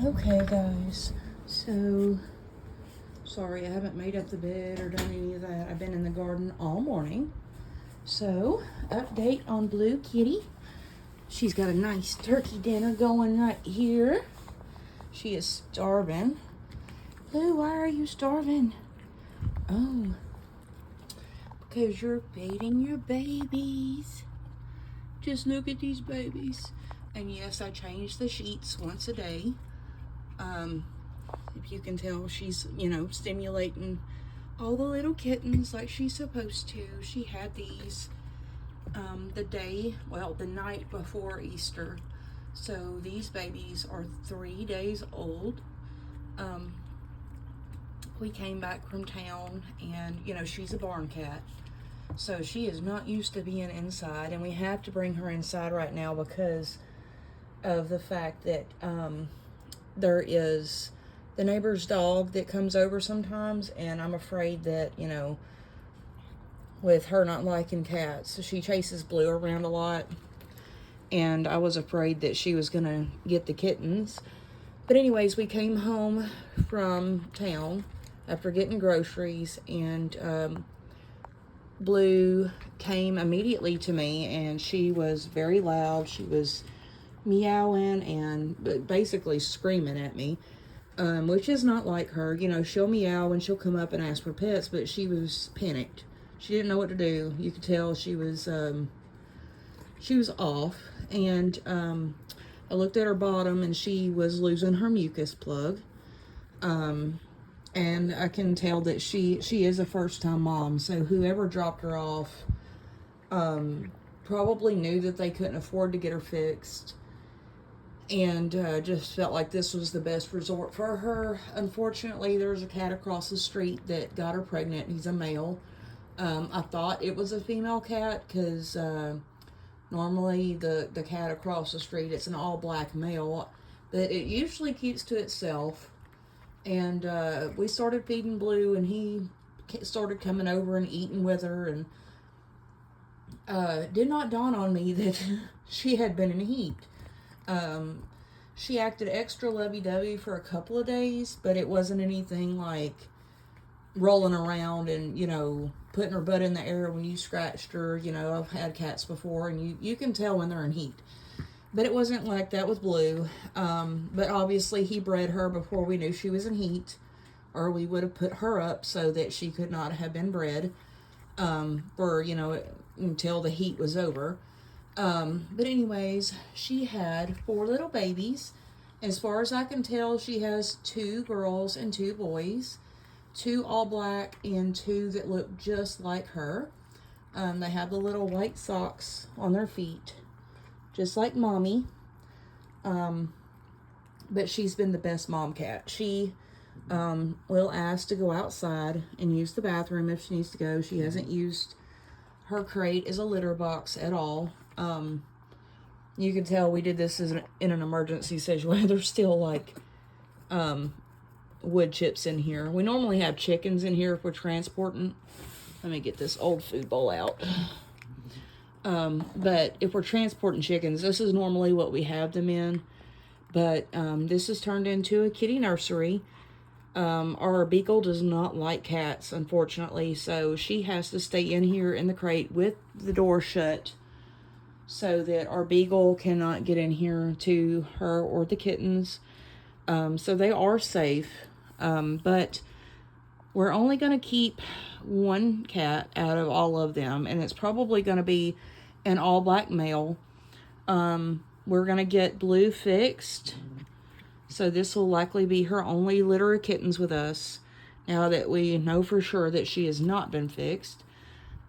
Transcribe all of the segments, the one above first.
Okay, guys, so sorry I haven't made up the bed or done any of that. I've been in the garden all morning. So, update on Blue Kitty. She's got a nice turkey dinner going right here. She is starving. Blue, why are you starving? Oh, because you're feeding your babies. Just look at these babies. And yes, I change the sheets once a day. If you can tell, she's, stimulating all the little kittens like she's supposed to. She had these the night before Easter. So these babies are 3 days old. We came back from town and, she's a barn cat. So she is not used to being inside, and we have to bring her inside right now because of the fact that there is the neighbor's dog that comes over sometimes, and I'm afraid that, with her not liking cats, so she chases Blue around a lot, and I was afraid that she was going to get the kittens. But anyways, we came home from town after getting groceries, and Blue came immediately to me, and she was very loud. She was meowing and basically screaming at me, which is not like her. She'll meow and she'll come up and ask for pets, but she was panicked. She didn't know what to do. You could tell she was off, and I looked at her bottom, and she was losing her mucus plug. And I can tell that she is a first-time mom, so whoever dropped her off probably knew that they couldn't afford to get her fixed, and just felt like this was the best resort for her. Unfortunately, there's a cat across the street that got her pregnant. He's a male. I thought it was a female cat because normally the cat across the street, it's an all-black male, but it usually keeps to itself. And we started feeding Blue, and he started coming over and eating with her, and did not dawn on me that she had been in heat. She acted extra lovey-dovey for a couple of days, but it wasn't anything like rolling around and, putting her butt in the air when you scratched her. I've had cats before, and you can tell when they're in heat. But it wasn't like that with Blue. But obviously he bred her before we knew she was in heat, or we would have put her up so that she could not have been bred for, until the heat was over. But anyways, she had 4 little babies. As far as I can tell, she has 2 girls and 2 boys, 2 all black and 2 that look just like her. They have the little white socks on their feet, just like Mommy. But she's been the best mom cat. She will ask to go outside and use the bathroom if she needs to go. She hasn't used her crate as a litter box at all. You can tell we did this in an emergency situation. There's still like wood chips in here. We normally have chickens in here if we're transporting. Let me get this old food bowl out. But if we're transporting chickens, this is normally what we have them in. But this has turned into a kitty nursery. Our beagle does not like cats, unfortunately, so she has to stay in here in the crate with the door shut so that our beagle cannot get in here to her or the kittens. So they are safe, but we're only going to keep 1 cat out of all of them, and it's probably going to be an all-black male. We're going to get Blue fixed, so this will likely be her only litter of kittens with us, now that we know for sure that she has not been fixed.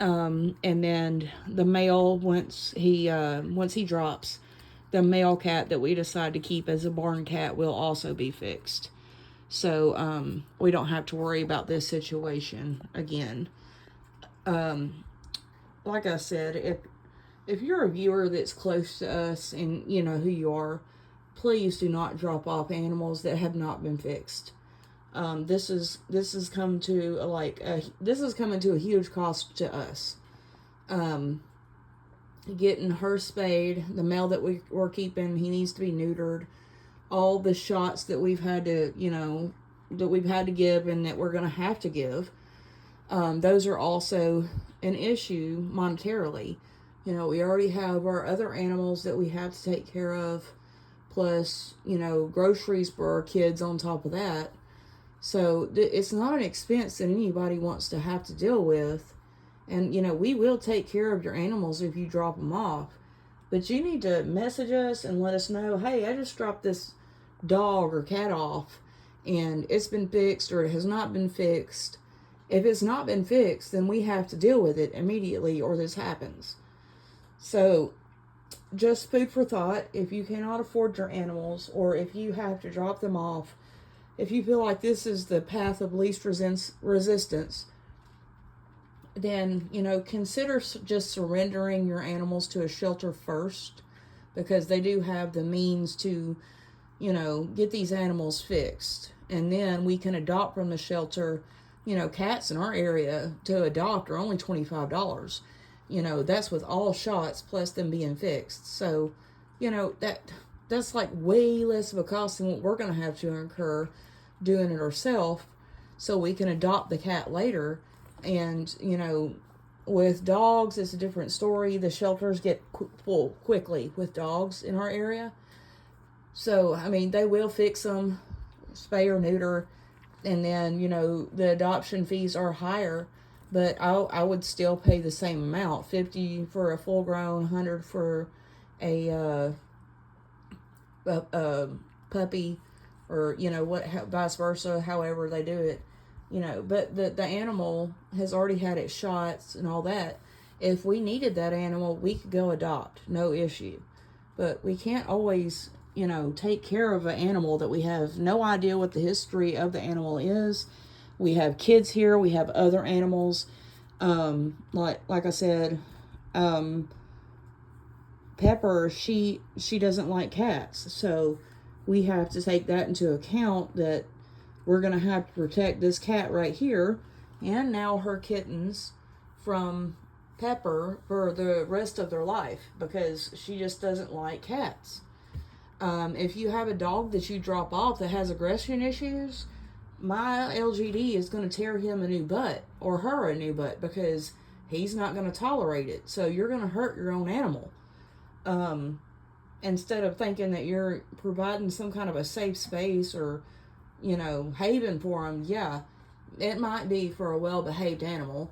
And then the male, once he drops, the male cat that we decide to keep as a barn cat will also be fixed. So we don't have to worry about this situation again. Like I said, if you're a viewer that's close to us and you know who you are, please do not drop off animals that have not been fixed. This has come to a huge cost to us. Getting her spayed, the male that we're keeping, he needs to be neutered. all the shots that we've had to, you know, that we've had to give and that we're going to have to give, those are also an issue monetarily. You know, we already have our other animals that we have to take care of, plus, you know, groceries for our kids on top of that. So it's not an expense that anybody wants to have to deal with. And, you know, we will take care of your animals if you drop them off. But you need to message us and let us know, hey, I just dropped this dog or cat off and it's been fixed or it has not been fixed. If it's not been fixed, then we have to deal with it immediately or this happens. So just food for thought. If you cannot afford your animals, or if you have to drop them off, if you feel like this is the path of least resistance, then, you know, consider just surrendering your animals to a shelter first, because they do have the means to, you know, get these animals fixed. And then we can adopt from the shelter. You know, cats in our area to adopt are only $25. You know, that's with all shots plus them being fixed. So, you know, that's like way less of a cost than what we're going to have to incur doing it ourselves, so we can adopt the cat later. And, you know, with dogs, it's a different story. The shelters get full quickly with dogs in our area. So, I mean, they will fix them, spay or neuter, and then, you know, the adoption fees are higher, but I would still pay the same amount, $50 for a full-grown, $100 for a puppy, or, you know, vice versa, however they do it. You know, but the animal has already had its shots and all that. If we needed that animal, we could go adopt, no issue. But we can't always, you know, take care of an animal that we have no idea what the history of the animal is. We have kids here, we have other animals. Like I said, Pepper, she doesn't like cats. So we have to take that into account, that we're going to have to protect this cat right here and now her kittens from Pepper for the rest of their life, because she just doesn't like cats. If you have a dog that you drop off that has aggression issues, my LGD is going to tear him a new butt, or her a new butt, because he's not going to tolerate it. So you're going to hurt your own animal. Instead of thinking that you're providing some kind of a safe space or, you know, haven for them, yeah, it might be for a well-behaved animal,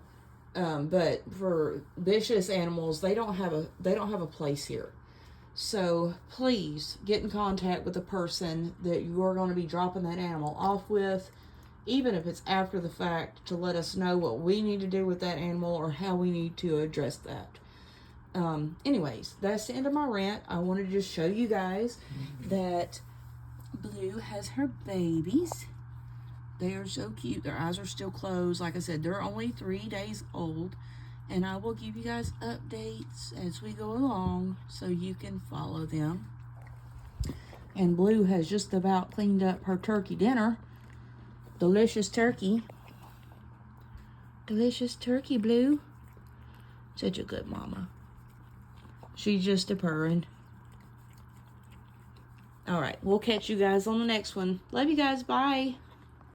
but for vicious animals, they don't have a place here. So please get in contact with the person that you are going to be dropping that animal off with, even if it's after the fact, to let us know what we need to do with that animal or how we need to address that. Anyways, that's the end of my rant. I wanted to just show you guys that Blue has her babies. They are so cute. Their eyes are still closed. Like I said, they're only 3 days old. And I will give you guys updates as we go along so you can follow them. And Blue has just about cleaned up her turkey dinner. Delicious turkey. Delicious turkey, Blue. Such a good mama. She's just a purring. All right, we'll catch you guys on the next one. Love you guys. Bye.